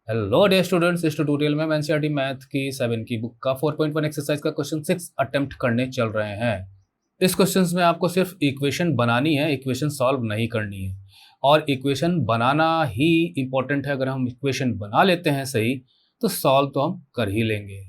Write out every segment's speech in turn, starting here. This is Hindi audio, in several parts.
हेलो डियर स्टूडेंट्स, इस ट्यूटोरियल में हम एनसीईआरटी मैथ की 7 की बुक का 4.1 एक्सरसाइज का क्वेश्चन 6 अटेम्प्ट करने चल रहे हैं। इस क्वेश्चंस में आपको सिर्फ इक्वेशन बनानी है, इक्वेशन सॉल्व नहीं करनी है। और इक्वेशन बनाना ही इम्पोर्टेंट है। अगर हम इक्वेशन बना लेते हैं सही तो सॉल्व तो हम कर ही लेंगे।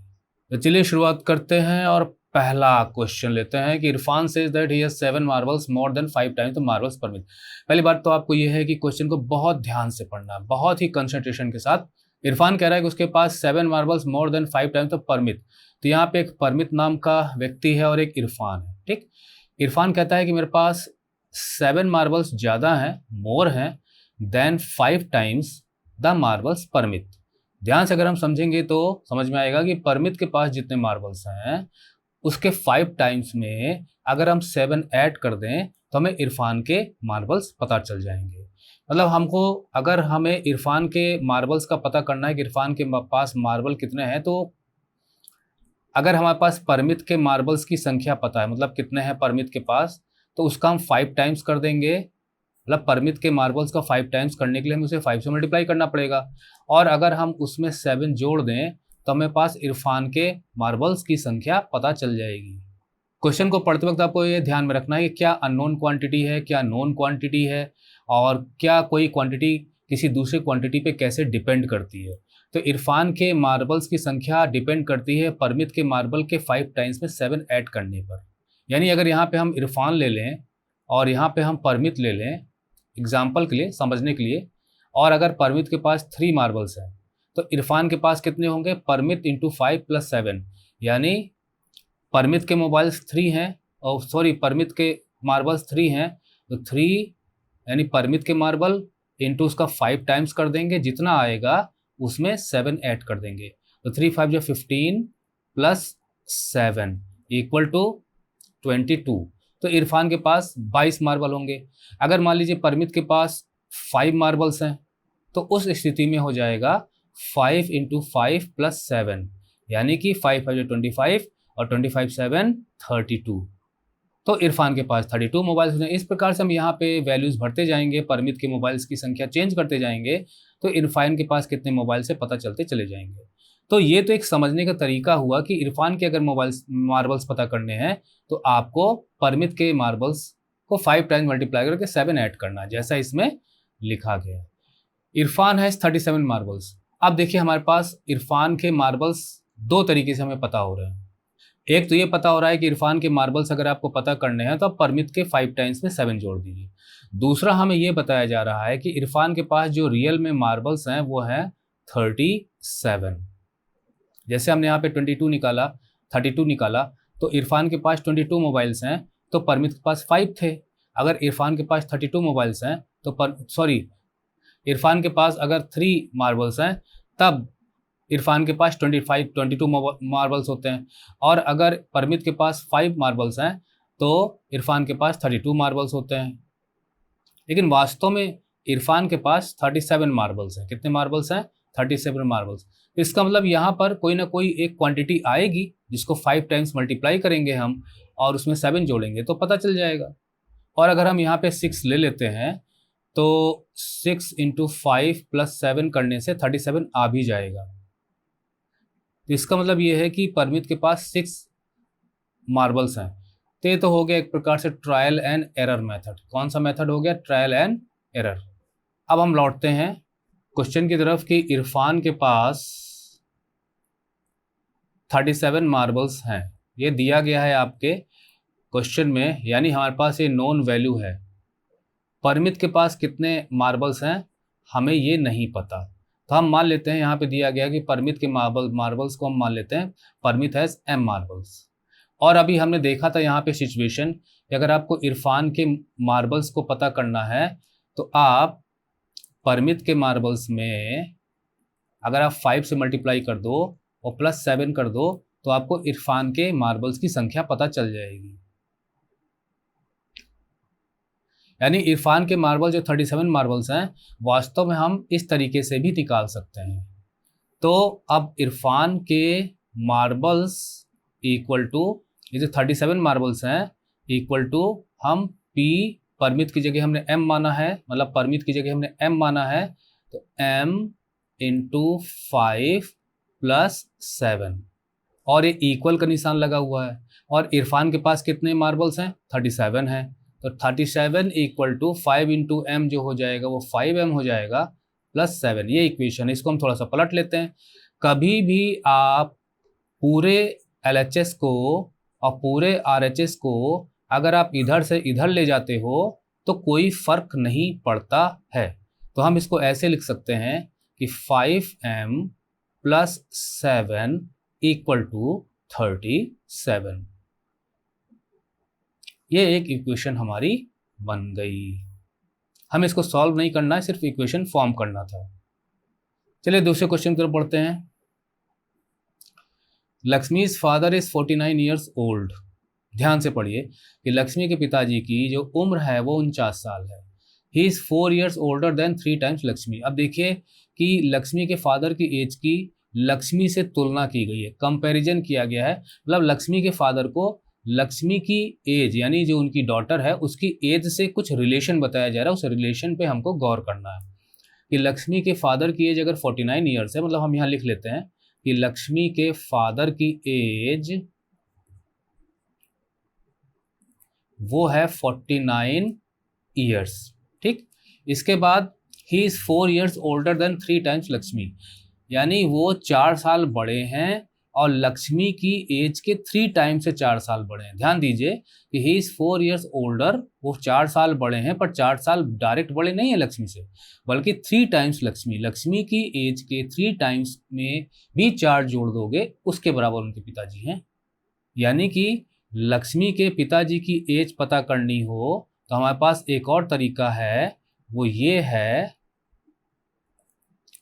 तो चलिए शुरुआत करते हैं और पहला क्वेश्चन लेते हैं कि Irfan says that he has 7 marbles more than 5 times the marbles permit. पहली बात तो आपको यह है कि क्वेश्चन को बहुत ध्यान से पढ़ना है, बहुत ही कंसंट्रेशन के साथ। इरफान कह रहा है कि उसके पास 7 marbles more than 5 times the Parmit. तो यहाँ पे एक परमित नाम का व्यक्ति है और एक इरफान है। ठीक, इरफान कहता है कि मेरे पास 7 मार्बल्स ज़्यादा हैं, मोर हैं than 5 times the marbles Parmit. ध्यान से अगर हम समझेंगे तो समझ में आएगा कि परमित के पास जितने मार्बल्स हैं उसके 5 टाइम्स में अगर हम 7 ऐड कर दें तो हमें इरफान के मार्बल्स पता चल जाएंगे। मतलब हमको, अगर हमें इरफान के मार्बल्स का पता करना है कि इरफान के पास मार्बल कितने हैं, तो अगर हमारे पास परमित के मार्बल्स की संख्या पता है, मतलब कितने हैं परमित के पास, तो उसका हम 5 टाइम्स कर देंगे। मतलब परमित के मार्बल्स का 5 टाइम्स करने के लिए हमें उसे 5 से मल्टीप्लाई करना पड़ेगा। और अगर हम उसमें 7 जोड़ दें तो हमें पास इरफान के मार्बल्स की संख्या पता चल जाएगी। क्वेश्चन को पढ़ते वक्त आपको ये ध्यान में रखना है कि क्या अननोन क्वांटिटी है, क्या नोन क्वांटिटी है, और क्या कोई क्वांटिटी किसी दूसरे क्वांटिटी पे कैसे डिपेंड करती है। तो इरफान के मार्बल्स की संख्या डिपेंड करती है परमित के मार्बल के 5 टाइम्स में 7 ऐड करने पर। यानी अगर यहाँ पे हम इरफान ले लें और यहाँ पे हम परमित ले लें एग्जाम्पल के लिए, समझने के लिए, और अगर परमित के पास 3 मार्बल्स हैं तो इरफान के पास कितने होंगे, परमित इंटू 5 प्लस 7। यानी परमित के मोबाइल्स 3 हैं, और सॉरी परमित के मार्बल्स 3 हैं, तो 3 यानी परमित के मार्बल इंटू उसका 5 टाइम्स कर देंगे, जितना आएगा उसमें 7 ऐड कर देंगे। तो 3 5 जो 15 प्लस 7 इक्वल टू 22। तो इरफान के पास 22 मार्बल होंगे। अगर मान लीजिए परमित के पास 5 मार्बल्स हैं तो उस स्थिति में हो जाएगा 5 इंटू 5 प्लस 7, यानी कि 5 5 25 और 25 7 32। तो इरफान के पास 32 मोबाइल्स हैं। इस प्रकार से हम यहाँ पे वैल्यूज़ भरते जाएंगे, परमित के मोबाइल्स की संख्या चेंज करते जाएंगे, तो इरफान के पास कितने मोबाइल से पता चलते चले जाएंगे। तो ये तो एक समझने का तरीका हुआ कि इरफान के अगर मोबाइल्स मार्बल्स पता करने हैं तो आपको परमित के मार्बल्स को 5 टाइम्स मल्टीप्लाई करके 7 ऐड करना है, जैसा इसमें लिखा गया है। Irfan has 37 marbles. अब देखिए हमारे पास इरफान के मार्बल्स दो तरीके से हमें पता हो रहे हैं। एक तो ये पता हो रहा है कि इरफान के मार्बल्स अगर आपको पता करने हैं तो आप परमित के 5 टाइम्स में 7 जोड़ दीजिए। दूसरा हमें ये बताया जा रहा है कि इरफान के पास जो रियल में मार्बल्स हैं वो है 37। जैसे हमने यहाँ पे 22 निकाला, 32 निकाला, तो इरफान के पास 22 मोबाइल्स हैं तो परमित के पास 5 थे। अगर इरफान के पास 32 मोबाइल्स हैं तो इरफान के पास अगर 3 मार्बल्स हैं तब इरफान के पास 22 मार्बल्स होते हैं। और अगर परमित के पास 5 मार्बल्स हैं तो इरफान के पास 32 मार्बल्स होते हैं। लेकिन वास्तव में इरफान के पास 37 मार्बल्स हैं। कितने मार्बल्स हैं? 37 मार्बल्स। इसका मतलब यहाँ पर कोई ना कोई एक क्वांटिटी आएगी जिसको 5 टाइम्स मल्टीप्लाई करेंगे हम और उसमें 7 जोड़ेंगे तो पता चल जाएगा। और अगर हम यहाँ पे 6 ले लेते हैं तो 6 इंटू 5 प्लस 7 करने से 37 आ भी जाएगा। तो इसका मतलब ये है कि परमित के पास 6 मार्बल्स हैं। तो ये तो हो गया एक प्रकार से ट्रायल एंड एरर मेथड। कौन सा मेथड हो गया? Trial and error. अब हम लौटते हैं क्वेश्चन की तरफ कि इरफान के पास 37 मार्बल्स हैं। ये दिया गया है आपके क्वेश्चन में, यानी हमारे पास ये नोन वैल्यू है। परमित के पास कितने मार्बल्स हैं हमें ये नहीं पता, तो हम मान लेते हैं यहाँ पे दिया गया कि परमित के मार्बल्स को हम मान लेते हैं परमित हैज़ m मार्बल्स। और अभी हमने देखा था यहाँ पे सिचुएशन कि अगर आपको इरफान के मार्बल्स को पता करना है तो आप परमित के मार्बल्स में अगर आप 5 से मल्टीप्लाई कर दो और प्लस 7 कर दो तो आपको इरफान के मार्बल्स की संख्या पता चल जाएगी। यानी इरफान के मार्बल जो 37 मार्बल्स हैं वास्तव में हम इस तरीके से भी निकाल सकते हैं। तो अब इरफान के मार्बल्स इक्वल टू, ये जो 37 मार्बल्स हैं इक्वल टू, हम P परमित की जगह हमने M माना है, मतलब परमित की जगह हमने M माना है, तो M इंटू 5 प्लस 7, और ये इक्वल का निशान लगा हुआ है। और इरफान के पास कितने मार्बल्स हैं? 37 हैं। तो 37 इक्वल टू 5 इंटू एम जो हो जाएगा वो 5m हो जाएगा प्लस 7। ये इक्वेशन है, इसको हम थोड़ा सा पलट लेते हैं। कभी भी आप पूरे LHS को और पूरे RHS को अगर आप इधर से इधर ले जाते हो तो कोई फर्क नहीं पड़ता है। तो हम इसको ऐसे लिख सकते हैं कि 5m प्लस 7 इक्वल टू 37। ये एक इक्वेशन हमारी बन गई। हमें इसको सॉल्व नहीं करना है, सिर्फ इक्वेशन फॉर्म करना था। चलिए दूसरे क्वेश्चन की तरफ पढ़ते हैं। Lakshmi's father is 49 years old. ध्यान से पढ़िए कि लक्ष्मी के पिताजी की जो उम्र है वो 49 साल है। He is 4 years older than 3 times Lakshmi. अब देखिए कि लक्ष्मी के फादर की एज की लक्ष्मी से तुलना की गई है, कंपैरिजन किया गया है। मतलब लक्ष्मी के फादर को लक्ष्मी की एज यानी जो उनकी डॉटर है उसकी एज से कुछ रिलेशन बताया जा रहा है। उस रिलेशन पे हमको गौर करना है कि लक्ष्मी के फादर की एज अगर 49 ईयर्स है, मतलब हम यहाँ लिख लेते हैं कि लक्ष्मी के फादर की एज वो है 49 ईयर्स। ठीक, इसके बाद he is 4 years older than 3 times Lakshmi, यानी वो 4 साल बड़े हैं और लक्ष्मी की एज के 3 टाइम से 4 साल बड़े हैं। ध्यान दीजिए कि ही इज 4 ईयर्स ओल्डर, वो 4 साल बड़े हैं, पर 4 साल डायरेक्ट बड़े नहीं है लक्ष्मी से, बल्कि 3 टाइम्स लक्ष्मी। लक्ष्मी की एज के 3 टाइम्स में भी 4 जोड़ दोगे उसके बराबर उनके पिताजी हैं। यानी कि लक्ष्मी के पिताजी की एज पता करनी हो तो हमारे पास एक और तरीका है, वो ये है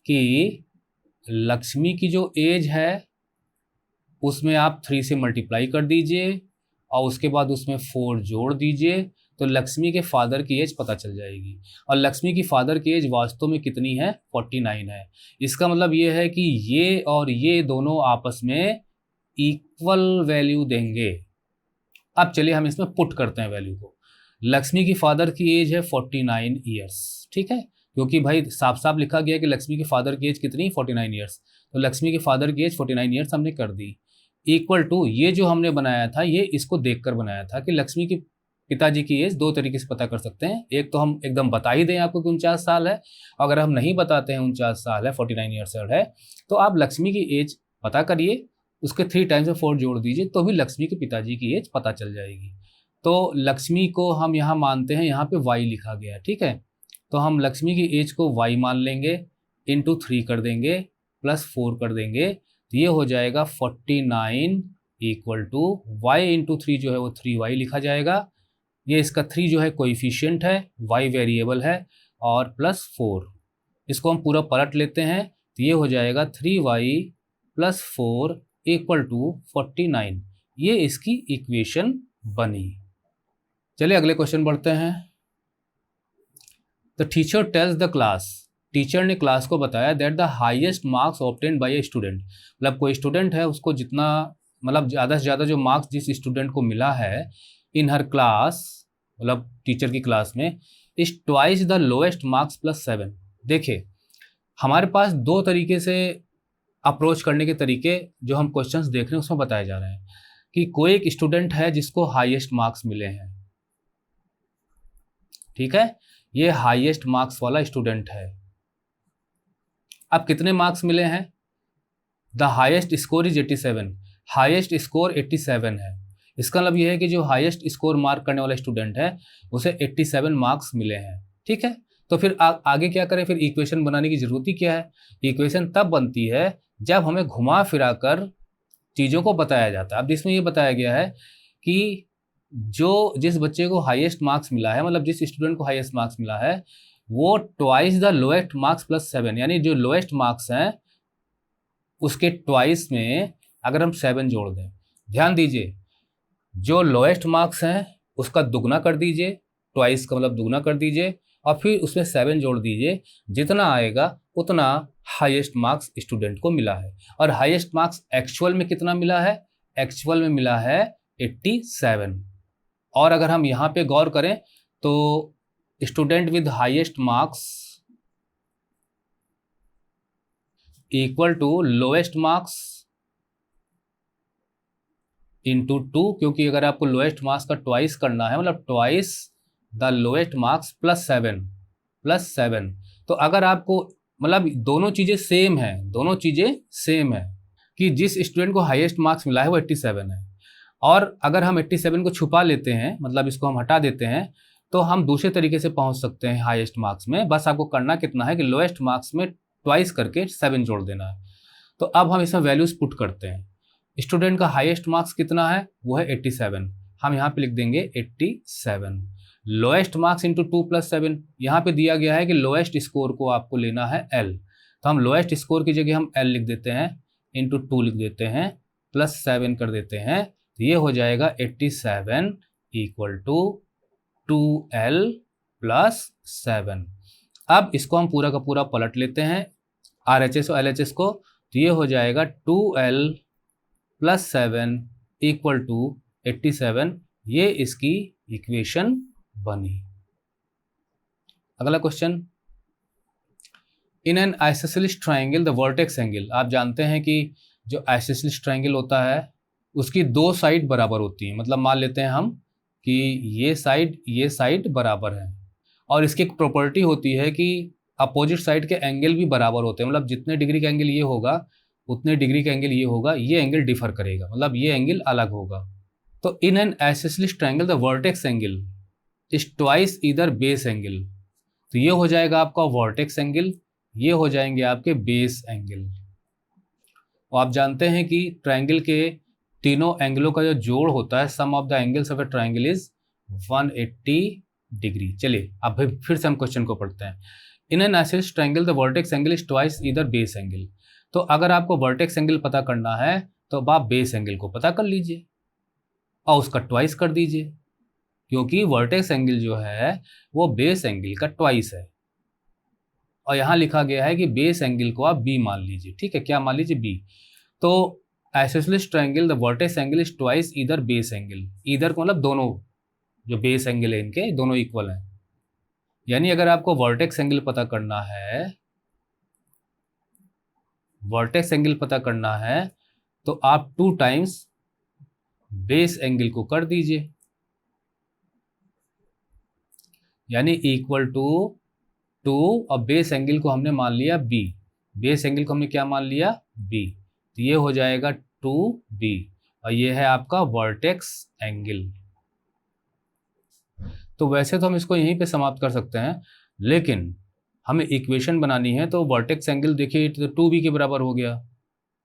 कि लक्ष्मी की जो एज है उसमें आप 3 से मल्टीप्लाई कर दीजिए और उसके बाद उसमें 4 जोड़ दीजिए, तो लक्ष्मी के फादर की एज पता चल जाएगी। और लक्ष्मी की फादर की एज वास्तव में कितनी है? 49 है। इसका मतलब ये है कि ये और ये दोनों आपस में इक्वल वैल्यू देंगे। अब चलिए हम इसमें पुट करते हैं वैल्यू को। लक्ष्मी की फादर की एज है 49 ईयर्स, ठीक है, क्योंकि भाई साफ साफ लिखा गया कि लक्ष्मी के फादर की एज कितनी? 49 ईयर्स। तो लक्ष्मी के फादर की एज 49 ईयर्स हमने कर दी, इक्वल टू ये जो हमने बनाया था ये इसको देखकर बनाया था कि लक्ष्मी के पिताजी की एज 2 तरीके से पता कर सकते हैं। एक तो हम एकदम बता ही दें आपको कि 49 साल है, अगर हम नहीं बताते हैं 49 साल है, 49 ईयर्स ओल्ड है, तो आप लक्ष्मी की एज पता करिए, उसके 3 टाइम्स में 4 जोड़ दीजिए तो भी लक्ष्मी के पिताजी की एज पता चल जाएगी। तो लक्ष्मी को हम यहाँ मानते हैं, यहाँ पे y लिखा गया है, ठीक है, तो हम लक्ष्मी की एज को y मान लेंगे, इंटू 3 कर देंगे, प्लस 4 कर देंगे, तो ये हो जाएगा 49 इक्वल टू y इंटू 3 जो है वो 3y लिखा जाएगा। ये इसका 3 जो है कोइफिशिएंट है, y वेरिएबल है, और प्लस 4, इसको हम पूरा पलट लेते हैं तो ये हो जाएगा 3y प्लस 4 इक्वल टू 49। ये इसकी इक्वेशन बनी। चलिए अगले क्वेश्चन बढ़ते हैं। The teacher tells the class, teacher ने क्लास को बताया that the highest marks obtained by a student, मतलब कोई स्टूडेंट है उसको जितना मतलब ज़्यादा से ज़्यादा जो मार्क्स जिस स्टूडेंट को मिला है इन हर क्लास, मतलब टीचर की क्लास में, is twice the lowest marks plus 7। देखिए हमारे पास 2 तरीके से अप्रोच करने के तरीके जो हम क्वेश्चंस देख रहे हैं उसमें बताए जा रहे हैं कि कोई एक स्टूडेंट है जिसको हाईएस्ट मार्क्स मिले हैं, ठीक है, ये हाईएस्ट मार्क्स वाला स्टूडेंट है। अब कितने मार्क्स मिले हैं? The highest score is 87, highest score 87 है। इसका मतलब यह है कि जो हाईएस्ट स्कोर मार्क करने वाला स्टूडेंट है उसे 87 मार्क्स मिले हैं, ठीक है। तो फिर आगे क्या करें? फिर इक्वेशन बनाने की जरूरत ही क्या है? इक्वेशन तब बनती है जब हमें घुमा फिरा कर चीज़ों को बताया जाता है। अब जिसमें ये बताया गया है कि जो जिस बच्चे को हाईएस्ट मार्क्स मिला है, मतलब जिस स्टूडेंट को हाईएस्ट मार्क्स मिला है, वो twice the lowest marks plus 7, यानी जो लोएस्ट मार्क्स हैं उसके ट्वाइस में अगर हम 7 जोड़ दें, ध्यान दीजिए जो लोएस्ट मार्क्स हैं उसका दुगना कर दीजिए, ट्वाइस का मतलब दुगना कर दीजिए, और फिर उसमें 7 जोड़ दीजिए, जितना आएगा उतना हाईएस्ट मार्क्स स्टूडेंट को मिला है। और हाईएस्ट मार्क्स एक्चुअल में कितना मिला है? एक्चुअल में मिला है 87। और अगर हम यहाँ पे गौर करें तो student with highest marks equal to lowest marks into 2, क्योंकि अगर आपको लोएस्ट मार्क्स का ट्वाइस करना है मतलब ट्वाइस द लोएस्ट मार्क्स +7 तो अगर आपको मतलब दोनों चीज़ें सेम है, दोनों चीज़ें सेम है कि जिस स्टूडेंट को हाईएस्ट मार्क्स मिला है वो 87 है, और अगर हम 87 को छुपा लेते हैं मतलब इसको हम हटा देते हैं तो हम दूसरे तरीके से पहुंच सकते हैं हाईएस्ट मार्क्स में। बस आपको करना कितना है कि लोएस्ट मार्क्स में ट्वाइस करके 7 जोड़ देना है। तो अब हम इसमें वैल्यूज पुट करते हैं। स्टूडेंट का हाईएस्ट मार्क्स कितना है, वो है 87, हम यहाँ पे लिख देंगे 87। लोएस्ट मार्क्स इंटू 2 + 7, यहाँ पे दिया गया है कि लोएस्ट स्कोर को आपको लेना है L, तो हम लोएस्ट स्कोर की जगह हम L लिख देते हैं, इंटू 2 लिख देते हैं, +7 कर देते हैं, तो ये हो जाएगा 87 इक्वल टू 2L + 7। अब इसको हम पूरा का पूरा पलट लेते हैं RHS और LHS को, तो ये हो जाएगा 2L + 7 इक्वल टू 87, ये इसकी इक्वेशन बनी। अगला question, in an isosceles triangle the vertex angle, आप जानते हैं कि जो आइसोसेलेस ट्राइंगल होता है उसकी दो साइड बराबर होती हैं, मतलब मान लेते हैं हम कि ये साइड बराबर है, और इसकी एक प्रॉपर्टी होती है कि अपोजिट साइड के एंगल भी बराबर होते हैं, मतलब जितने डिग्री का एंगल ये होगा उतने डिग्री का एंगल ये होगा, ये एंगल डिफर करेगा, मतलब ये एंगल अलग होगा। तो इन an isosceles triangle the vertex angle is twice either base angle, तो ये हो जाएगा आपका वर्टेक्स एंगल, ये हो जाएंगे आपके बेस एंगल। और आप जानते हैं कि ट्राइंगल के तीनों एंगलों का जो जोड़ होता है, sum of the angles of a triangle is 180 degree. चलिए अब फिर से हम क्वेश्चन को पढ़ते हैं। In an isosceles triangle the vertex angle is twice either base angle, तो अगर आपको वर्टेक्स एंगल पता करना है तो अब आप बेस एंगल को पता कर लीजिए और उसका ट्वाइस कर दीजिए, क्योंकि वर्टेक्स एंगल जो है वो बेस एंगल का ट्वाइस है, और यहाँ लिखा गया है कि बेस एंगल को आप बी मान लीजिए। ठीक है, क्या मान लीजिए, बी। तो isosceles triangle the vertex angle is twice either base angle, either को मतलब दोनों जो बेस एंगल है इनके दोनों इक्वल हैं, यानी अगर आपको वर्टेक्स एंगल पता करना है, वर्टेक्स एंगल पता करना है तो आप 2 टाइम्स बेस एंगल को कर दीजिए, यानी इक्वल टू 2, और बेस एंगल को हमने मान लिया बी, बेस एंगल को हमने क्या मान लिया, बी, तो ये हो जाएगा 2b, और ये है आपका वर्टेक्स एंगल। तो वैसे तो हम इसको यहीं पे समाप्त कर सकते हैं, लेकिन हमें इक्वेशन बनानी है, तो वर्टेक्स एंगल देखिए तो 2b के बराबर हो गया,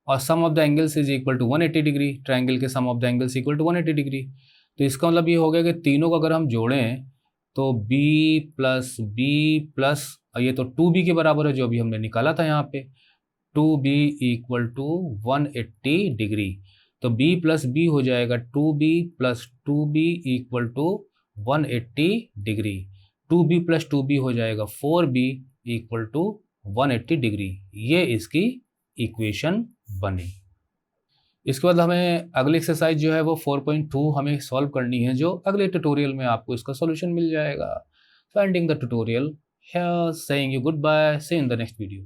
और sum of the angles is equal to 180 degree, triangle के sum of the angles equal to 180 degree. तो इसका मतलब ये हो गया कि तीनों को अगर हम जोड़ें तो b + b + ये तो 2b के बराबर है जो अभी हमने निकाला था यहाँ पे, 2b इक्वल टू 180 डिग्री, तो b + b हो जाएगा 2b + 2b equal to 180 degree, 2b + 2b हो जाएगा 4b इक्वल टू 180 डिग्री, ये इसकी इक्वेशन बनी। इसके बाद हमें अगली एक्सरसाइज जो है वो 4.2 हमें सॉल्व करनी है, जो अगले ट्यूटोरियल में आपको इसका सॉल्यूशन मिल जाएगा। Finding the tutorial, here saying you goodbye, see you in the next video.